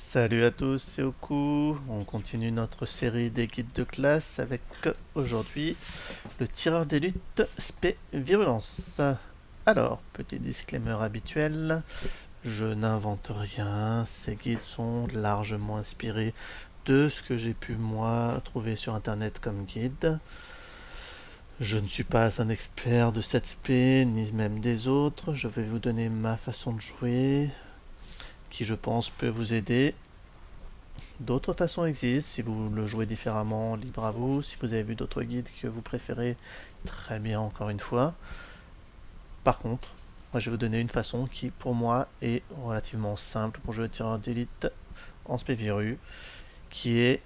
Salut à tous, c'est Oku. On continue notre série des guides de classe avec aujourd'hui le tireur d'élite spé virulence. Alors, petit disclaimer habituel, je n'invente rien, ces guides sont largement inspirés de ce que j'ai pu moi trouver sur internet comme guide. Je ne suis pas un expert de cette spé, ni même des autres, je vais vous donner ma façon de jouer, qui je pense peut vous aider. D'autres façons existent, si vous le jouez différemment, libre à vous. Si vous avez vu d'autres guides que vous préférez, très bien encore une fois. Par contre, moi je vais vous donner une façon qui pour moi est relativement simple pour jouer au tireur d'élite en spé-viru, qui est,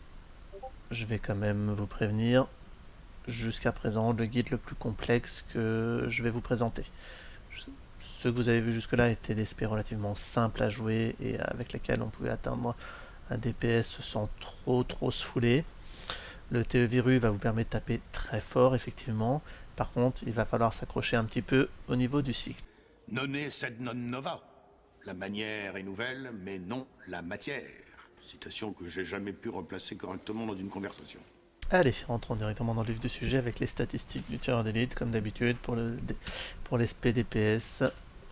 je vais quand même vous prévenir, jusqu'à présent le guide le plus complexe que je vais vous présenter. Ceux que vous avez vus jusque-là étaient des spés relativement simples à jouer et avec lesquels on pouvait atteindre un DPS sans trop se fouler. Le TE Viru va vous permettre de taper très fort, effectivement. Par contre, il va falloir s'accrocher un petit peu au niveau du cycle. Nonne sed non nova. La manière est nouvelle, mais non la matière. Citation que j'ai jamais pu replacer correctement dans une conversation. Allez, entrons directement dans le vif du sujet avec les statistiques du tireur d'élite, comme d'habitude, pour les SPDPS.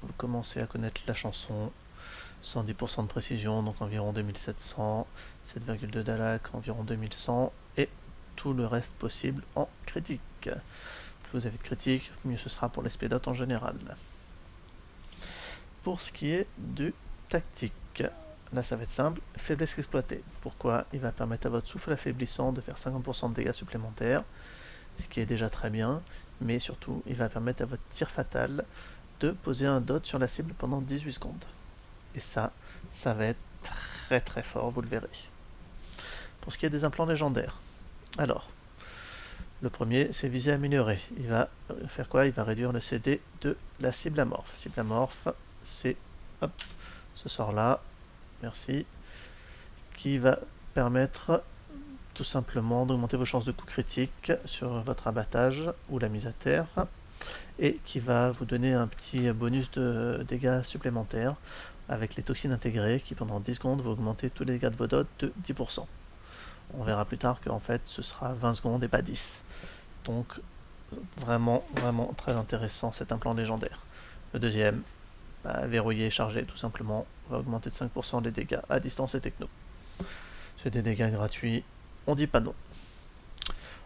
Vous commencez à connaître la chanson. 110% de précision, donc environ 2700, 7,2 d'alac, environ 2100, et tout le reste possible en critique. Plus vous avez de critique, mieux ce sera pour les spédotes en général. Pour ce qui est du tactique, là ça va être simple, faiblesse exploitée. Pourquoi? Il va permettre à votre souffle affaiblissant de faire 50% de dégâts supplémentaires, ce qui est déjà très bien, mais surtout il va permettre à votre tir fatal de poser un dot sur la cible pendant 18 secondes. Et ça va être très fort, vous le verrez. Pour ce qui est des implants légendaires, alors, le premier c'est visée améliorée. Il va faire quoi? Il va réduire le CD de la cible amorphe. Cible amorphe, c'est hop, ce sort là, merci, qui va permettre tout simplement d'augmenter vos chances de coup critique sur votre abattage ou la mise à terre, et qui va vous donner un petit bonus de dégâts supplémentaires avec les toxines intégrées qui pendant 10 secondes vont augmenter tous les dégâts de vos dots de 10%. On verra plus tard qu'en fait ce sera 20 secondes et pas 10. Donc vraiment très intéressant cet implant légendaire. Le deuxième, verrouillé et chargé tout simplement, va augmenter de 5% les dégâts à distance et techno. C'est des dégâts gratuits, on dit pas non.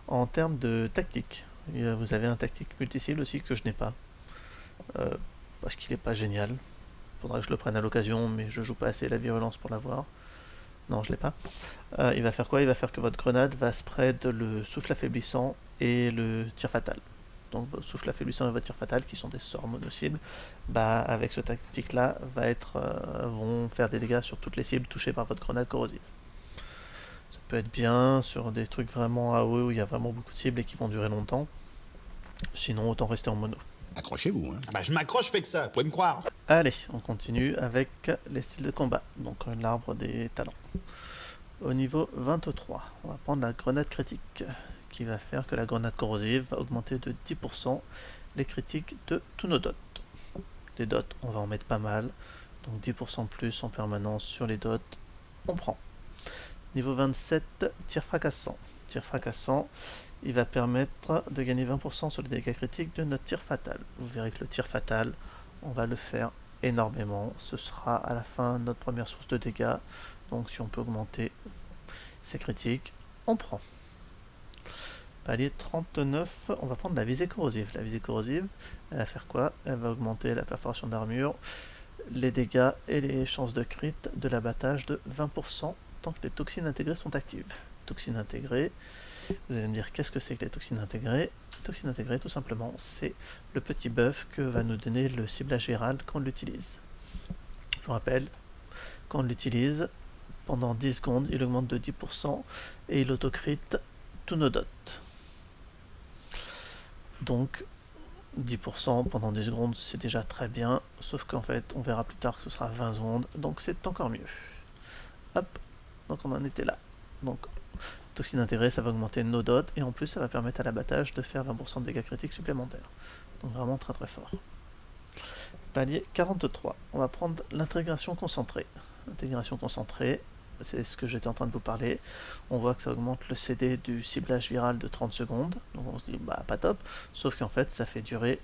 En termes de tactique, vous avez un tactique multi-cible aussi que je n'ai pas, parce qu'il n'est pas génial. Faudra que je le prenne à l'occasion, mais je joue pas assez la virulence pour l'avoir. Non, je l'ai pas. Il va faire quoi? Il va faire que votre grenade va spread le souffle affaiblissant et le tir fatal. Donc votre souffle affaiblissant et votre tir fatal, qui sont des sorts mono-cibles, avec ce tactique-là, vont faire des dégâts sur toutes les cibles touchées par votre grenade corrosive. Ça peut être bien sur des trucs vraiment AOE où il y a vraiment beaucoup de cibles et qui vont durer longtemps. Sinon, autant rester en mono. Accrochez-vous, hein. Bah je m'accroche, je fais que ça, vous pouvez me croire. Allez, on continue avec les styles de combat, donc l'arbre des talents. Au niveau 23, on va prendre la grenade critique, qui va faire que la grenade corrosive va augmenter de 10% les critiques de tous nos dots. Les dots, on va en mettre pas mal, donc 10% plus en permanence sur les dots, on prend. Niveau 27, tir fracassant. Tir fracassant, il va permettre de gagner 20% sur les dégâts critiques de notre tir fatal. Vous verrez que le tir fatal, on va le faire énormément. Ce sera à la fin notre première source de dégâts. Donc si on peut augmenter ses critiques, on prend. Palier 39, on va prendre la visée corrosive. La visée corrosive, elle va faire quoi? Elle va augmenter la perforation d'armure, les dégâts et les chances de crit de l'abattage de 20% tant que les toxines intégrées sont actives. Toxines intégrées, vous allez me dire qu'est-ce que c'est que les toxines intégrées? Les toxines intégrées, tout simplement, c'est le petit buff que va nous donner le ciblage viral quand on l'utilise. Je vous rappelle, quand on l'utilise, pendant 10 secondes, il augmente de 10% et il autocrit tous nos dots. Donc 10% pendant 10 secondes, c'est déjà très bien, sauf qu'en fait, on verra plus tard que ce sera 20 secondes, donc c'est encore mieux. Hop, donc on en était là. Donc toxine intégrée, ça va augmenter nos dots, et en plus ça va permettre à l'abattage de faire 20% de dégâts critiques supplémentaires. Donc vraiment très fort. Palier 43, on va prendre l'intégration concentrée. L'intégration concentrée, c'est ce que j'étais en train de vous parler. On voit que ça augmente le CD du ciblage viral de 30 secondes, donc on se dit bah pas top, sauf qu'en fait ça fait durer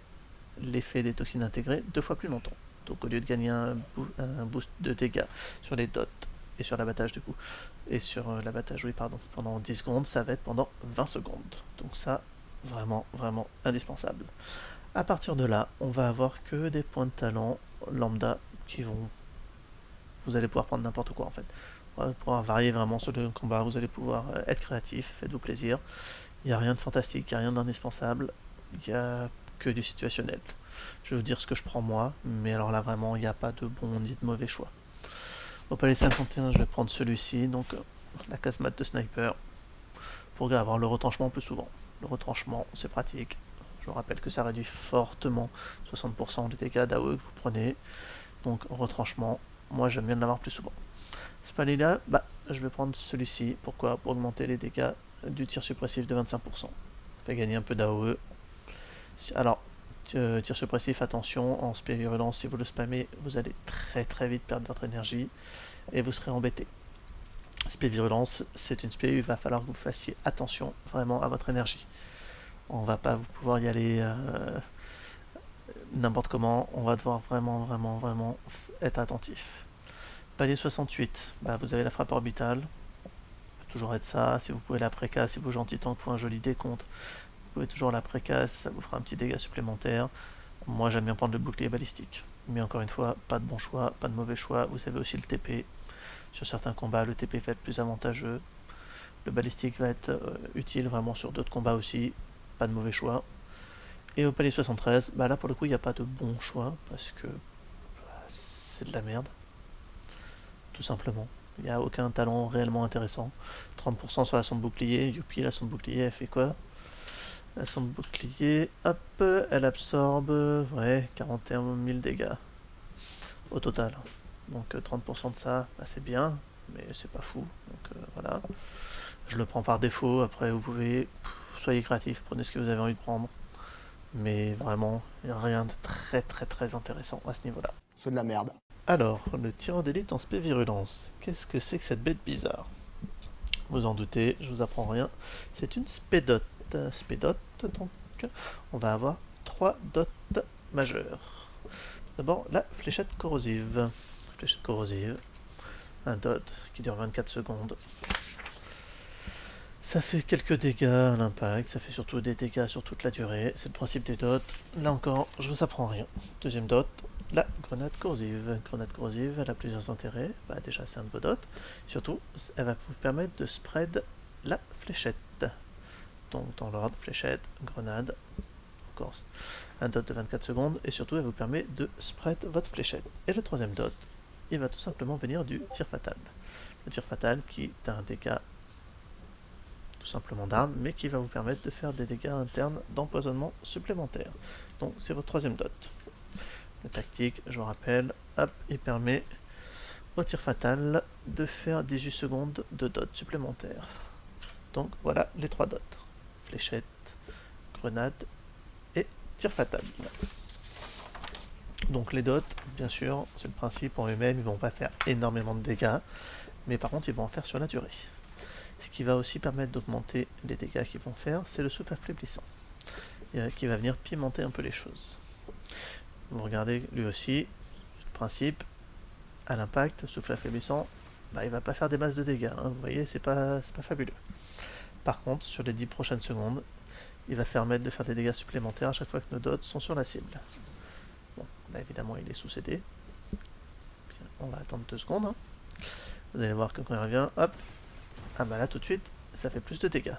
l'effet des toxines intégrées 2 fois plus longtemps. Donc au lieu de gagner un boost de dégâts sur les dots et sur l'abattage du coup, et sur l'abattage oui pardon, pendant 10 secondes, ça va être pendant 20 secondes. Donc ça, vraiment indispensable. À partir de là, on va avoir que des points de talent lambda qui vont... Vous allez pouvoir prendre n'importe quoi en fait. On va pouvoir varier vraiment sur le combat, vous allez pouvoir être créatif, faites-vous plaisir. Il n'y a rien de fantastique, il n'y a rien d'indispensable, il n'y a que du situationnel. Je vais vous dire ce que je prends moi, mais alors là vraiment il n'y a pas de bon ni de mauvais choix. Au palais 51, je vais prendre celui-ci, donc la casemate de sniper, pour avoir le retranchement plus souvent. Le retranchement, c'est pratique. Je vous rappelle que ça réduit fortement 60% des dégâts d'AOE que vous prenez. Donc retranchement, moi j'aime bien l'avoir plus souvent. Ce palais-là, bah, je vais prendre celui-ci. Pourquoi? Pour augmenter les dégâts du tir suppressif de 25%. Ça fait gagner un peu d'AOE. Alors, tir suppressif, attention, en spé virulence, si vous le spammez, vous allez très vite perdre votre énergie et vous serez embêté. Spé virulence, c'est une spé où il va falloir que vous fassiez attention vraiment à votre énergie. On va pas pouvoir y aller n'importe comment, on va devoir vraiment être attentif. Palier 68, bah, vous avez la frappe orbitale, toujours être ça, si vous pouvez la précasse, si vos gentils tanks font un joli décompte, vous pouvez toujours la précasse, ça vous fera un petit dégât supplémentaire. Moi j'aime bien prendre le bouclier balistique, mais encore une fois, pas de bon choix, pas de mauvais choix, vous avez aussi le TP, sur certains combats le TP va être plus avantageux, le balistique va être utile vraiment sur d'autres combats aussi, pas de mauvais choix. Et au palier 73, bah là pour le coup il n'y a pas de bon choix, parce que c'est de la merde, tout simplement. Il n'y a aucun talent réellement intéressant. 30% sur la sonde bouclier, youpi, la sonde bouclier elle fait quoi? La sonde bouclier, hop, elle absorbe, ouais, 41 000 dégâts au total. Donc 30% de ça, bah, c'est bien, mais c'est pas fou. Donc voilà, je le prends par défaut. Après, vous pouvez, soyez créatif, prenez ce que vous avez envie de prendre. Mais vraiment, il n'y a rien de très intéressant à ce niveau-là. C'est de la merde. Alors, le tireur d'élite en spé virulence. Qu'est-ce que c'est que cette bête bizarre? Vous en doutez, je vous apprends rien. C'est une spédote. Spédote, donc, on va avoir 3 dots majeures. D'abord, la fléchette corrosive. Fléchette corrosive, un dot qui dure 24 secondes. Ça fait quelques dégâts à l'impact, ça fait surtout des dégâts sur toute la durée. C'est le principe des dots. Là encore, je vous apprends rien. Deuxième dot, la grenade corrosive. Grenade corrosive, elle a plusieurs intérêts. Bah, déjà, c'est un de vos dots. Surtout, elle va vous permettre de spread la fléchette. Donc, dans l'ordre, fléchette, grenade, encore un dot de 24 secondes. Et surtout, elle vous permet de spread votre fléchette. Et le troisième dot, il va tout simplement venir du tir fatal. Le tir fatal qui est un dégât tout simplement d'armes, mais qui va vous permettre de faire des dégâts internes d'empoisonnement supplémentaires. Donc c'est votre troisième dot. Le tactique, je vous rappelle, hop, il permet au tir fatal de faire 18 secondes de dot supplémentaires. Donc voilà les 3 dots. Fléchette, grenade et tir fatal. Donc les dots, bien sûr, c'est le principe en eux-mêmes, ils vont pas faire énormément de dégâts, mais par contre ils vont en faire sur la durée. Ce qui va aussi permettre d'augmenter les dégâts qu'ils vont faire, c'est le souffle affaiblissant, qui va venir pimenter un peu les choses. Vous regardez lui aussi, le principe, à l'impact, le souffle affaiblissant, bah, il va pas faire des masses de dégâts, hein, vous voyez, c'est pas fabuleux. Par contre, sur les 10 prochaines secondes, il va permettre de faire des dégâts supplémentaires à chaque fois que nos dots sont sur la cible. Bon, là évidemment il est sous CD. Bien, on va attendre 2 secondes. Hein. Vous allez voir que quand il revient, hop, ah bah là tout de suite, ça fait plus de dégâts.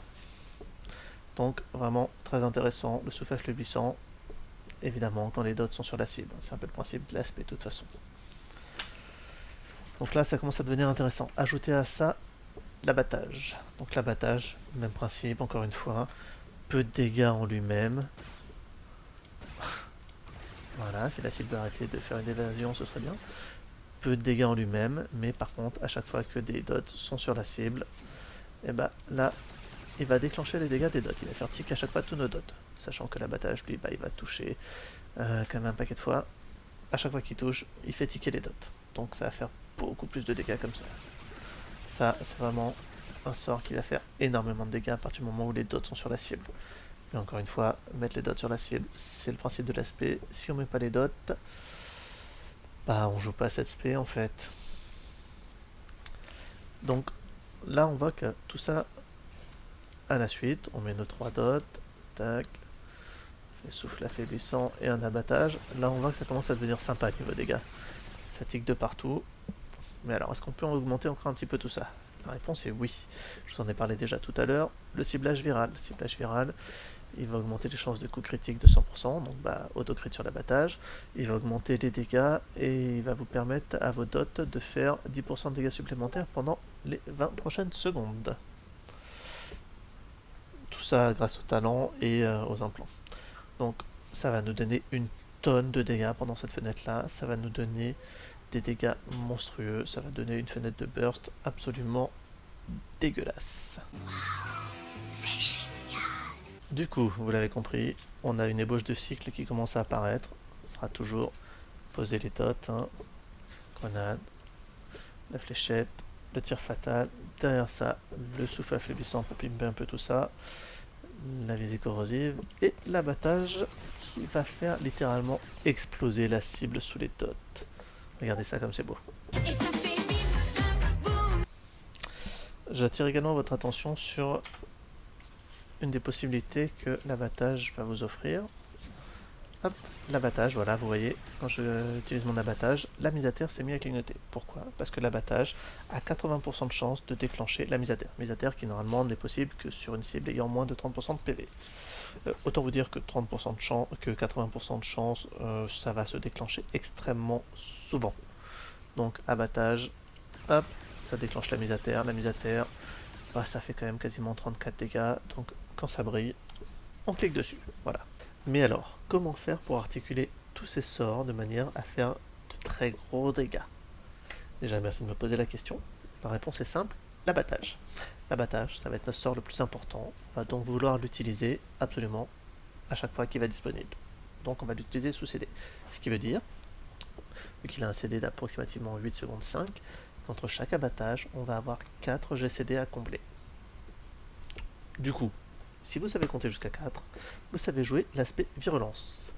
Donc vraiment très intéressant, le souffle affaiblissant, évidemment quand les dots sont sur la cible. C'est un peu le principe de l'aspect de toute façon. Donc là ça commence à devenir intéressant. Ajoutez à ça l'abattage. Donc l'abattage, même principe, encore une fois, peu de dégâts en lui-même. Voilà, si la cible veut arrêter de faire une évasion, ce serait bien. Peu de dégâts en lui-même, mais par contre, à chaque fois que des dots sont sur la cible, et bah là, il va déclencher les dégâts des dots. Il va faire tick à chaque fois tous nos dots. Sachant que l'abattage, lui, bah, il va toucher quand même un paquet de fois. À chaque fois qu'il touche, il fait ticker les dots. Donc ça va faire beaucoup plus de dégâts comme ça. Ça, c'est vraiment un sort qui va faire énormément de dégâts à partir du moment où les dots sont sur la cible. Mais encore une fois, mettre les dots sur la cible, c'est le principe de l'aspect. Si on met pas les dots, bah on joue pas cet aspect en fait. Donc là, on voit que tout ça à la suite, on met nos 3 dots, tac, et souffle affaiblissant et un abattage. Là, on voit que ça commence à devenir sympa niveau dégâts. Ça tique de partout. Mais alors, est-ce qu'on peut en augmenter encore un petit peu tout ça? La réponse est oui. Je vous en ai parlé déjà tout à l'heure. Le ciblage viral. Le ciblage viral, il va augmenter les chances de coup critique de 100%, donc bah, auto-crit sur l'abattage. Il va augmenter les dégâts et il va vous permettre à vos dots de faire 10% de dégâts supplémentaires pendant les 20 prochaines secondes. Tout ça grâce au talent et aux implants. Donc ça va nous donner une tonne de dégâts pendant cette fenêtre-là. Ça va nous donner des dégâts monstrueux. Ça va donner une fenêtre de burst absolument dégueulasse. C'est génial. Du coup, vous l'avez compris, on a une ébauche de cycle qui commence à apparaître. Ce sera toujours poser les dots, hein. Grenade, la fléchette, le tir fatal. Derrière ça, le souffle affaiblissant pour pimper un peu tout ça. La visée corrosive et l'abattage qui va faire littéralement exploser la cible sous les dots. Regardez ça comme c'est beau. Et ça fait bim, boum. J'attire également votre attention sur une des possibilités que l'abattage va vous offrir. Hop, l'abattage, voilà, vous voyez, quand j'utilise mon abattage, la mise à terre s'est mise à clignoter. Pourquoi? Parce que l'abattage a 80% de chance de déclencher la mise à terre. Mise à terre qui normalement n'est possible que sur une cible ayant moins de 30% de PV. Autant vous dire que 30% de chance, que 80% de chance, ça va se déclencher extrêmement souvent. Donc abattage, hop, ça déclenche la mise à terre. La mise à terre, bah, ça fait quand même quasiment 34 dégâts. Donc quand ça brille, on clique dessus. Voilà. Mais alors, comment faire pour articuler tous ces sorts de manière à faire de très gros dégâts? Déjà, merci de me poser la question. La réponse est simple, l'abattage. L'abattage, ça va être notre sort le plus important. On va donc vouloir l'utiliser absolument à chaque fois qu'il va être disponible. Donc on va l'utiliser sous CD. Ce qui veut dire, vu qu'il a un CD d'approximativement 8 secondes 5, qu'entre chaque abattage, on va avoir 4 GCD à combler. Du coup, si vous savez compter jusqu'à 4, vous savez jouer l'aspect virulence.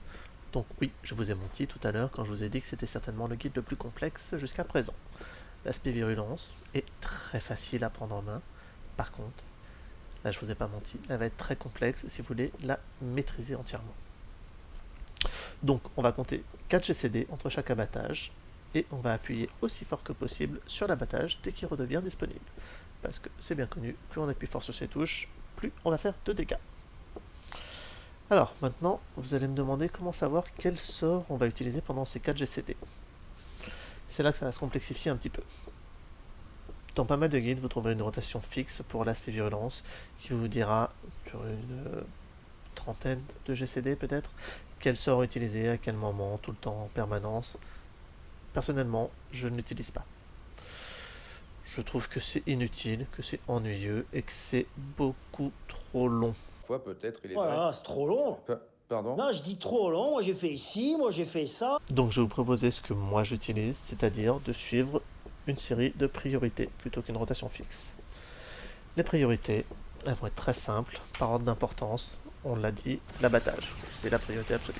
Donc oui, je vous ai menti tout à l'heure quand je vous ai dit que c'était certainement le guide le plus complexe jusqu'à présent. L'aspect virulence est très facile à prendre en main. Par contre, là je vous ai pas menti, elle va être très complexe si vous voulez la maîtriser entièrement. Donc on va compter 4 GCD entre chaque abattage et on va appuyer aussi fort que possible sur l'abattage dès qu'il redevient disponible. Parce que c'est bien connu, plus on appuie fort sur ces touches, plus on va faire de dégâts. Alors maintenant, vous allez me demander comment savoir quel sort on va utiliser pendant ces 4 GCD. C'est là que ça va se complexifier un petit peu. Dans pas mal de guides, vous trouverez une rotation fixe pour l'aspect virulence qui vous dira sur une trentaine de GCD peut-être quel sort utiliser, à quel moment, tout le temps, en permanence. Personnellement, je ne l'utilise pas. Je trouve que c'est inutile, que c'est ennuyeux et que c'est beaucoup trop long. Fois peut-être il est Voilà, c'est trop long. Pardon? Non, je dis trop long. Moi, j'ai fait ci, moi, j'ai fait ça. Donc je vais vous proposer ce que moi j'utilise, c'est-à-dire de suivre une série de priorités plutôt qu'une rotation fixe. Les priorités, elles vont être très simples, par ordre d'importance. On l'a dit, l'abattage, c'est la priorité absolue.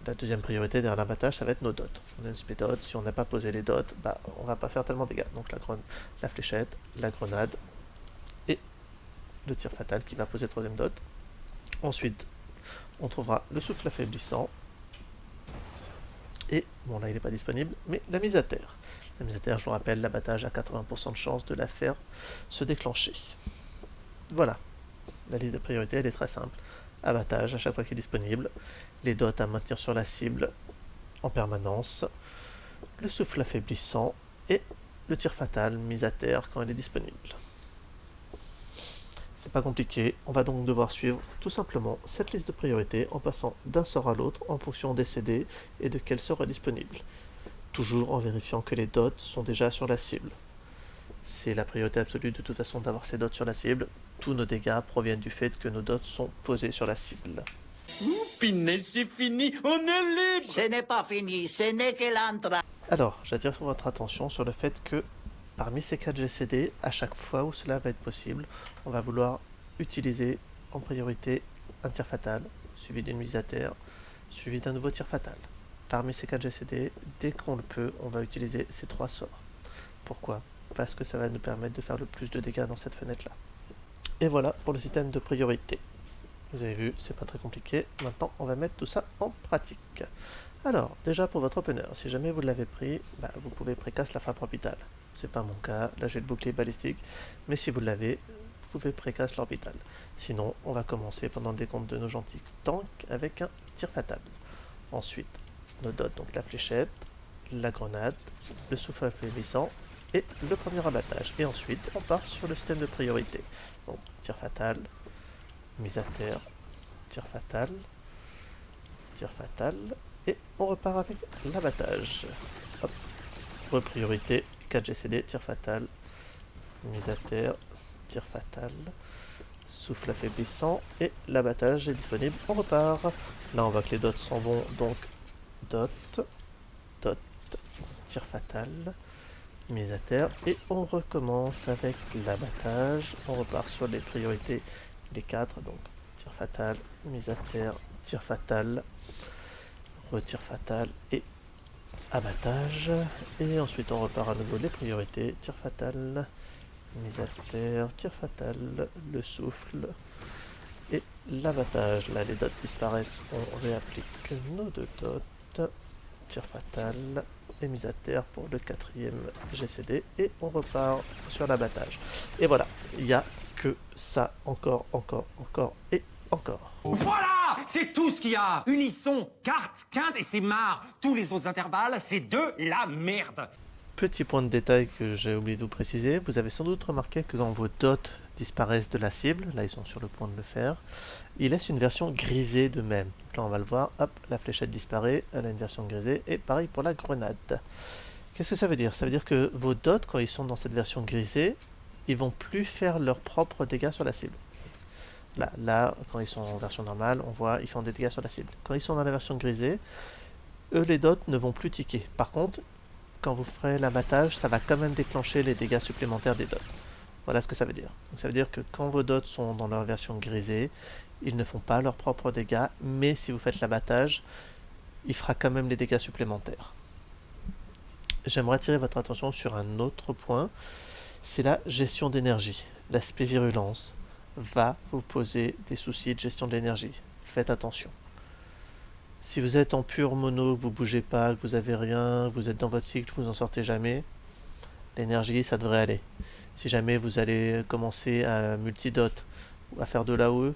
La deuxième priorité derrière l'abattage, ça va être nos dots. On a une spé dot, si on n'a pas posé les dots, bah, on va pas faire tellement de dégâts. Donc la fléchette, la grenade et le tir fatal qui va poser le troisième dot. Ensuite, on trouvera le souffle affaiblissant. Et, bon là il n'est pas disponible, mais la mise à terre. La mise à terre, je vous rappelle, l'abattage a 80% de chance de la faire se déclencher. Voilà, la liste de priorités, elle est très simple. Abattage à chaque fois qu'il est disponible, les dots à maintenir sur la cible en permanence, le souffle affaiblissant et le tir fatal mise à terre quand il est disponible. C'est pas compliqué, on va donc devoir suivre tout simplement cette liste de priorités en passant d'un sort à l'autre en fonction des CD et de quel sort est disponible. Toujours en vérifiant que les dots sont déjà sur la cible. C'est la priorité absolue de toute façon d'avoir ces dots sur la cible. Tous nos dégâts proviennent du fait que nos dots sont posés sur la cible. Pinet, c'est fini, on est libre. Ce n'est pas fini, ce n'est que l'entrée. Alors, j'attire votre attention sur le fait que parmi ces 4 GCD, à chaque fois où cela va être possible, on va vouloir utiliser en priorité un tir fatal, suivi d'une mise à terre, suivi d'un nouveau tir fatal. Parmi ces 4 GCD, dès qu'on le peut, on va utiliser ces 3 sorts. Pourquoi? Parce que ça va nous permettre de faire le plus de dégâts dans cette fenêtre-là. Et voilà pour le système de priorité. Vous avez vu, c'est pas très compliqué. Maintenant, on va mettre tout ça en pratique. Alors, déjà pour votre opener, si jamais vous l'avez pris, vous pouvez précasse la frappe orbitale. C'est pas mon cas, là j'ai le bouclier balistique, mais si vous l'avez, vous pouvez précasse l'orbital. Sinon, on va commencer pendant le décompte de nos gentils tanks avec un tir fatal. Ensuite, nos dots, donc la fléchette, la grenade, le souffle affaiblissant et le premier abattage. Et ensuite, on part sur le système de priorité. Donc, tir fatal, mise à terre, tir fatal, et on repart avec l'abattage. Hop, priorité, 4 GCD, tir fatal, mise à terre, tir fatal, souffle affaiblissant, et l'abattage est disponible, on repart. Là on voit que les dots s'en vont, donc dot, tir fatal, mise à terre, et on recommence avec l'abattage. On repart sur les priorités, les 4, donc tir fatal, mise à terre, tir fatal, retir fatal et abattage. Et ensuite on repart à nouveau les priorités, tir fatal, mise à terre, tir fatal, le souffle et l'abattage. Là les dots disparaissent, on réapplique nos 2 dots, tir fatal et mise à terre pour le 4e GCD, et on repart sur l'abattage. Et voilà, il n'y a que ça, encore et encore. Voilà, c'est tout ce qu'il y a. Unisson, quarte, quinte et c'est marre. Tous les autres intervalles, c'est de la merde. Petit point de détail que j'ai oublié de vous préciser, vous avez sans doute remarqué que quand vos dots disparaissent de la cible, là ils sont sur le point de le faire, ils laissent une version grisée d'eux-mêmes. Donc là on va le voir, hop, la fléchette disparaît, elle a une version grisée, et pareil pour la grenade. Qu'est-ce que ça veut dire? Ça veut dire que vos dots, quand ils sont dans cette version grisée, ils vont plus faire leurs propres dégâts sur la cible. Là, quand ils sont en version normale, on voit ils font des dégâts sur la cible. Quand ils sont dans la version grisée, eux les dots ne vont plus ticker. Par contre, quand vous ferez l'abattage, ça va quand même déclencher les dégâts supplémentaires des dots. Voilà ce que ça veut dire. Donc ça veut dire que quand vos dots sont dans leur version grisée, ils ne font pas leurs propres dégâts, mais si vous faites l'abattage, il fera quand même les dégâts supplémentaires. J'aimerais attirer votre attention sur un autre point, c'est la gestion d'énergie. L'aspect virulence va vous poser des soucis de gestion de l'énergie. Faites attention. Si vous êtes en pur mono, que vous bougez pas, que vous avez rien, que vous êtes dans votre cycle, vous en sortez jamais, l'énergie ça devrait aller. Si jamais vous allez commencer à multidot ou à faire de l'AOE,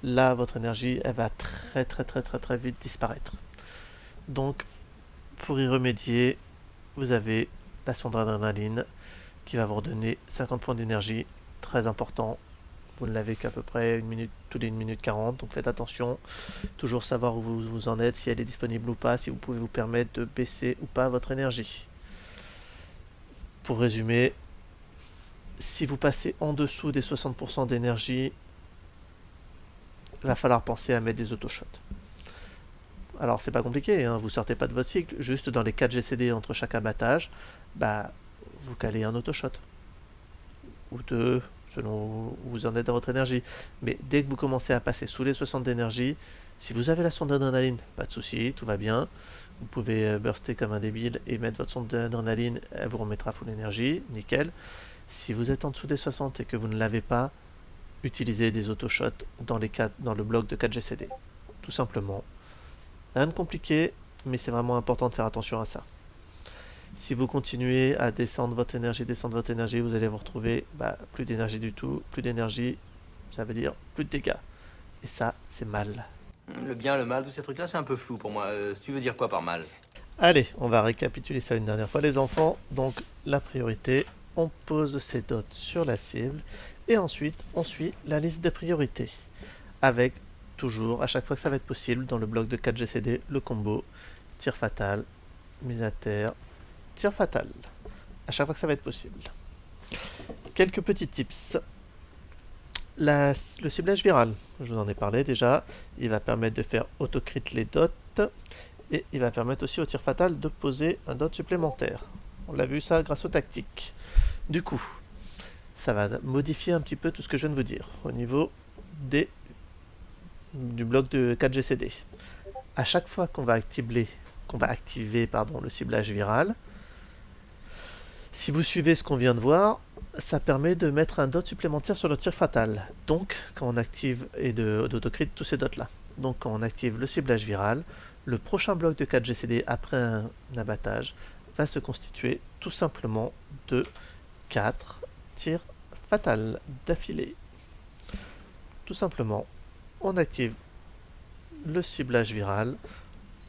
là votre énergie elle va très vite disparaître. Donc pour y remédier, vous avez la sonde d'adrénaline qui va vous redonner 50 points d'énergie, très important. Vous ne l'avez qu'à peu près toutes les 1 minute 40, donc faites attention, toujours savoir où vous en êtes, si elle est disponible ou pas, si vous pouvez vous permettre de baisser ou pas votre énergie. Pour résumer, si vous passez en dessous des 60% d'énergie, il va falloir penser à mettre des autoshots. Alors c'est pas compliqué, hein, vous sortez pas de votre cycle, juste dans les 4 GCD entre chaque abattage, vous calez un autoshot. Ou 2, selon où vous en êtes dans votre énergie. Mais dès que vous commencez à passer sous les 60 d'énergie, si vous avez la sonde d'adrénaline, pas de souci, tout va bien. Vous pouvez burster comme un débile et mettre votre sonde d'adrénaline, elle vous remettra full énergie, nickel. Si vous êtes en dessous des 60 et que vous ne l'avez pas, utilisez des autoshots dans le bloc de 4 GCD. Tout simplement. Rien de compliqué, mais c'est vraiment important de faire attention à ça. Si vous continuez à descendre votre énergie, vous allez vous retrouver plus d'énergie du tout. Plus d'énergie, ça veut dire plus de dégâts. Et ça, c'est mal. Le bien, le mal, tous ces trucs-là, c'est un peu flou pour moi. Tu veux dire quoi par mal? Allez, on va récapituler ça une dernière fois, les enfants. Donc, la priorité, on pose ses dots sur la cible. Et ensuite, on suit la liste des priorités. Avec toujours, à chaque fois que ça va être possible, dans le bloc de 4 GCD, le combo tir fatal, mise à terre, tir fatal, à chaque fois que ça va être possible. Quelques petits tips. Le ciblage viral, je vous en ai parlé déjà, il va permettre de faire autocrit les dots et il va permettre aussi au tir fatal de poser un dot supplémentaire. On l'a vu ça grâce aux tactiques. Du coup, ça va modifier un petit peu tout ce que je viens de vous dire au niveau du bloc de 4GCD. À chaque fois qu'on va activer le ciblage viral, si vous suivez ce qu'on vient de voir, ça permet de mettre un dot supplémentaire sur le tir fatal. Donc, quand on active, et d'autocrit tous ces dots là. Donc, quand on active le ciblage viral, le prochain bloc de 4GCD après un abattage va se constituer tout simplement de 4 tirs fatals d'affilée. Tout simplement, on active le ciblage viral,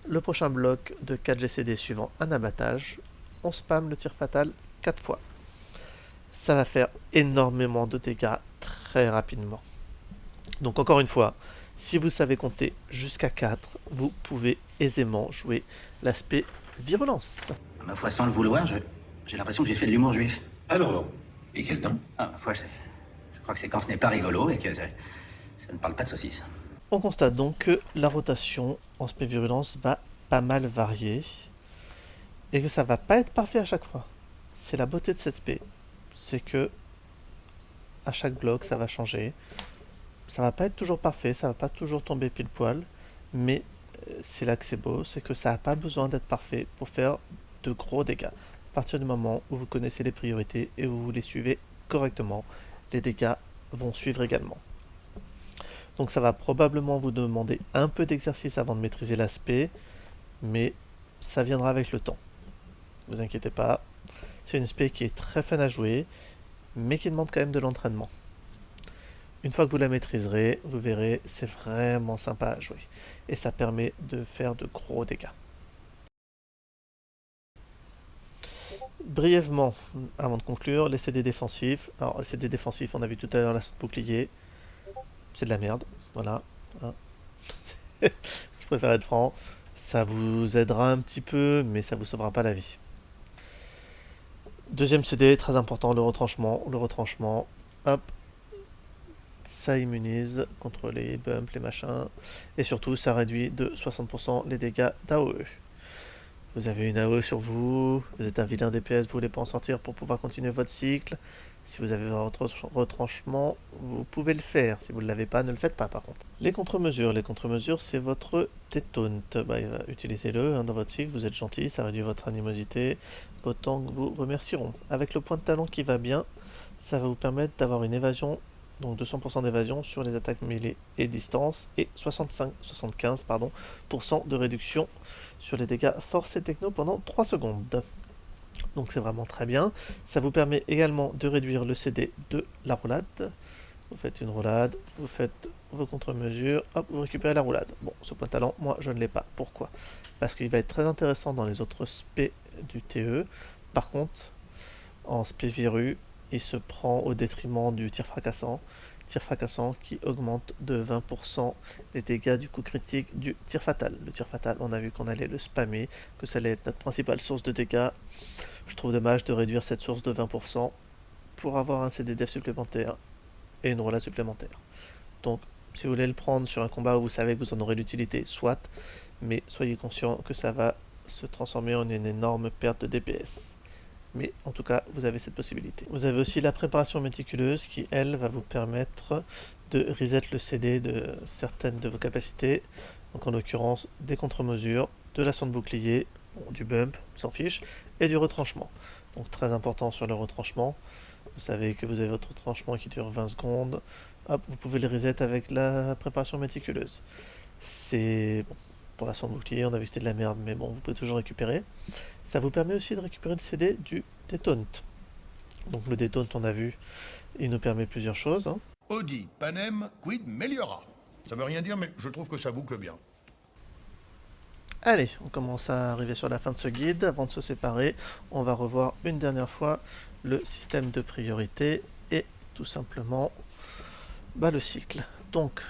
le prochain bloc de 4GCD suivant un abattage, on spam le tir fatal 4 fois. Ça va faire énormément de dégâts très rapidement. Donc encore une fois, si vous savez compter jusqu'à 4, vous pouvez aisément jouer l'aspect virulence. Ma foi, sans le vouloir, j'ai l'impression que j'ai fait de l'humour juif. Alors non. Et qu'est-ce donc? Ah, ma foi, je crois que c'est quand ce n'est pas rigolo et que ça ne parle pas de saucisse. On constate donc que la rotation en spé virulence va pas mal varier et que ça va pas être parfait à chaque fois. C'est la beauté de cette spé, c'est que à chaque bloc ça va changer. Ça va pas être toujours parfait, ça va pas toujours tomber pile poil, mais c'est là que c'est beau, c'est que ça n'a pas besoin d'être parfait pour faire de gros dégâts. À partir du moment où vous connaissez les priorités et où vous les suivez correctement, les dégâts vont suivre également. Donc ça va probablement vous demander un peu d'exercice avant de maîtriser l'aspect, mais ça viendra avec le temps. Ne vous inquiétez pas, c'est une spé qui est très fun à jouer, mais qui demande quand même de l'entraînement. Une fois que vous la maîtriserez, vous verrez, c'est vraiment sympa à jouer. Et ça permet de faire de gros dégâts. Brièvement, avant de conclure, les CD défensifs. Alors, les CD défensifs, on a vu tout à l'heure la saut de bouclier. C'est de la merde, voilà. Je préfère être franc. Ça vous aidera un petit peu, mais ça vous sauvera pas la vie. Deuxième CD, très important, le retranchement. Le retranchement, hop, ça immunise contre les bumps, les machins. Et surtout, ça réduit de 60% les dégâts d'AOE. Vous avez une AOE sur vous, vous êtes un vilain DPS, vous voulez pas en sortir pour pouvoir continuer votre cycle. Si vous avez votre retranchement, vous pouvez le faire. Si vous ne l'avez pas, ne le faites pas par contre. Les contre-mesures, c'est votre détaunt. Utilisez-le dans votre cycle, vous êtes gentil, ça réduit votre animosité. Vos tanks vous remercieront. Avec le point de talent qui va bien, ça va vous permettre d'avoir une évasion, donc 200% d'évasion sur les attaques mêlées et distance, et 75% de réduction sur les dégâts force et techno pendant 3 secondes. Donc c'est vraiment très bien. Ça vous permet également de réduire le CD de la roulade. Vous faites une roulade, vous faites vos contre-mesures, hop, vous récupérez la roulade. Bon, ce point de talent, moi je ne l'ai pas. Pourquoi? Parce qu'il va être très intéressant dans les autres spé du TE. Par contre, en spé viru, il se prend au détriment du tir fracassant qui augmente de 20% les dégâts du coup critique du tir fatal. Le tir fatal, on a vu qu'on allait le spammer, que ça allait être notre principale source de dégâts. Je trouve dommage de réduire cette source de 20% pour avoir un CD def supplémentaire et une roulade supplémentaire. Donc, si vous voulez le prendre sur un combat où vous savez que vous en aurez l'utilité, soit, mais soyez conscient que ça va se transformer en une énorme perte de DPS. Mais en tout cas, vous avez cette possibilité. Vous avez aussi la préparation méticuleuse qui, elle, va vous permettre de reset le CD de certaines de vos capacités. Donc en l'occurrence, des contre-mesures, de la sonde bouclier, du bump, on s'en fiche, et du retranchement. Donc très important sur le retranchement. Vous savez que vous avez votre retranchement qui dure 20 secondes. Hop, vous pouvez le reset avec la préparation méticuleuse. C'est bon. Pour la sonde bouclier, on a vu que c'était de la merde, mais bon, vous pouvez toujours récupérer. Ça vous permet aussi de récupérer le CD du détaunt. Donc le détaunt, on a vu, il nous permet plusieurs choses. Audi, Panem, Quid, Meliora. Ça veut rien dire, mais je trouve que ça boucle bien. Allez, on commence à arriver sur la fin de ce guide. Avant de se séparer, on va revoir une dernière fois le système de priorité et tout simplement le cycle. Donc,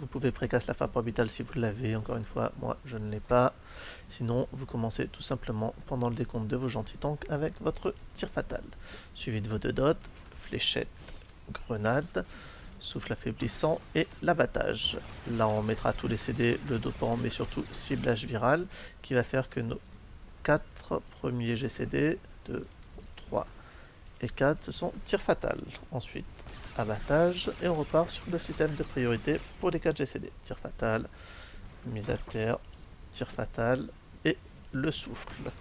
vous pouvez précasse la frappe orbitale si vous l'avez, encore une fois, moi je ne l'ai pas. Sinon, vous commencez tout simplement pendant le décompte de vos gentils tanks avec votre tir fatal. Suivi de vos 2 dots, fléchette, grenade, souffle affaiblissant et l'abattage. Là on mettra tous les CD, le dopant, mais surtout ciblage viral, qui va faire que nos 4 premiers GCD, 2, 3 et 4, ce sont tir fatal. Ensuite, abattage, et on repart sur le système de priorité pour les 4 GCD. Tir fatal, mise à terre, tir fatal et le souffle.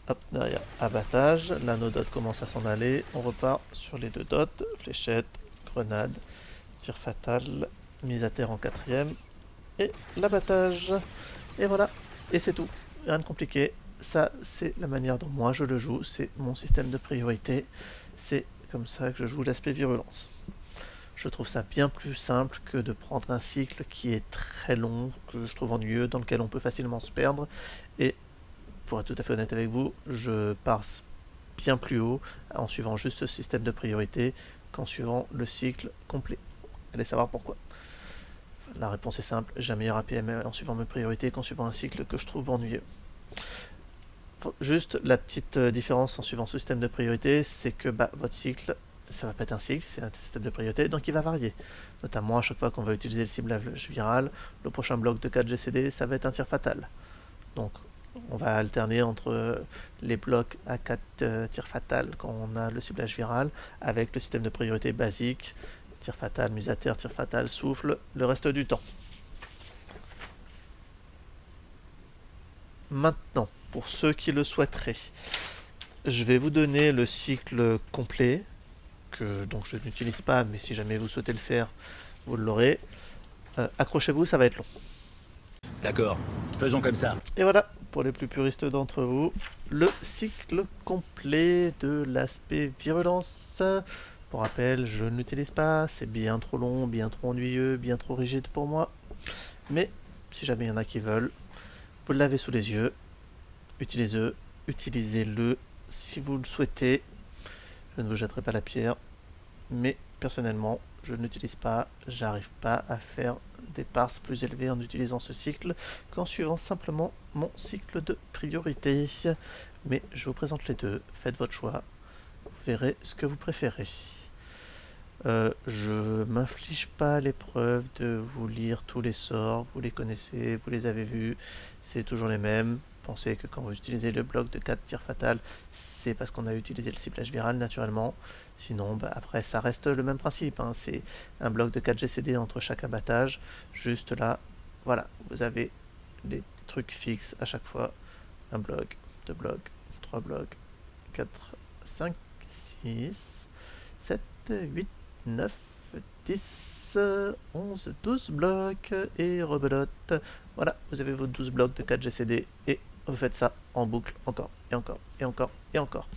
Hop, derrière, abattage, là nos dots commencent à s'en aller, on repart sur les 2 dots, fléchette, grenade, tir fatal, mise à terre en 4ème, et l'abattage. Et voilà, et c'est tout, rien de compliqué. Ça, c'est la manière dont moi je le joue, c'est mon système de priorité, c'est comme ça que je joue l'aspect virulence. Je trouve ça bien plus simple que de prendre un cycle qui est très long, que je trouve ennuyeux, dans lequel on peut facilement se perdre, et pour être tout à fait honnête avec vous, je passe bien plus haut en suivant juste ce système de priorité qu'en suivant le cycle complet. Allez savoir pourquoi. La réponse est simple, j'ai un meilleur APM en suivant mes priorités qu'en suivant un cycle que je trouve ennuyeux. Juste la petite différence en suivant ce système de priorité, c'est que votre cycle, ça va pas être un cycle, c'est un système de priorité, donc il va varier. Notamment à chaque fois qu'on va utiliser le ciblage viral, le prochain bloc de 4 GCD, ça va être un tir fatal. Donc on va alterner entre les blocs à 4 tirs fatal quand on a le ciblage viral, avec le système de priorité basique, tir fatal, mise à terre, tir fatal, souffle, le reste du temps. Maintenant, pour ceux qui le souhaiteraient, je vais vous donner le cycle complet, que donc je n'utilise pas, mais si jamais vous souhaitez le faire, vous l'aurez. Accrochez-vous, ça va être long. D'accord, faisons comme ça. Et voilà, pour les plus puristes d'entre vous, le cycle complet de l'aspect virulence. Pour rappel, je ne l'utilise pas, c'est bien trop long, bien trop ennuyeux, bien trop rigide pour moi. Mais si jamais il y en a qui veulent, vous l'avez sous les yeux, utilisez-le si vous le souhaitez. Je ne vous jetterai pas la pierre, mais personnellement, je ne l'utilise pas, j'arrive pas à faire des parses plus élevées en utilisant ce cycle qu'en suivant simplement mon cycle de priorité. Mais je vous présente les deux, faites votre choix, vous verrez ce que vous préférez. Je m'inflige pas l'épreuve de vous lire tous les sorts, vous les connaissez, vous les avez vus, c'est toujours les mêmes. Pensez que quand vous utilisez le bloc de 4 tirs fatal, c'est parce qu'on a utilisé le ciblage viral naturellement. Sinon, après, ça reste le même principe, hein. C'est un bloc de 4 GCD entre chaque abattage. Juste là, voilà, vous avez les trucs fixes à chaque fois. Un bloc, 2 blocs, 3 blocs, 4, 5, 6, 7, 8, 9, 10, 11, 12 blocs et rebelote. Voilà, vous avez vos 12 blocs de 4 GCD et vous faites ça en boucle encore et encore et encore et encore.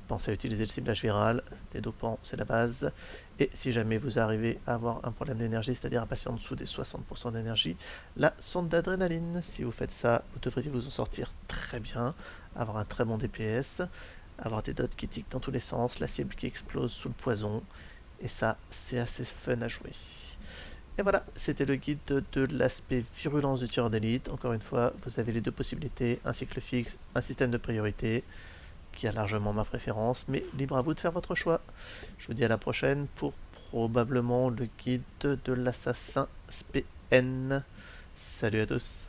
Pensez à utiliser le ciblage viral, des dopants, c'est la base. Et si jamais vous arrivez à avoir un problème d'énergie, c'est-à-dire à passer en dessous des 60% d'énergie, la sonde d'adrénaline. Si vous faites ça, vous devriez vous en sortir très bien, avoir un très bon DPS, avoir des dots qui tiquent dans tous les sens, la cible qui explose sous le poison. Et ça, c'est assez fun à jouer. Et voilà, c'était le guide de l'aspect virulence du tireur d'élite. Encore une fois, vous avez les deux possibilités, un cycle fixe, un système de priorité, qui a largement ma préférence, mais libre à vous de faire votre choix. Je vous dis à la prochaine pour probablement le guide de l'assassin SPN. Salut à tous.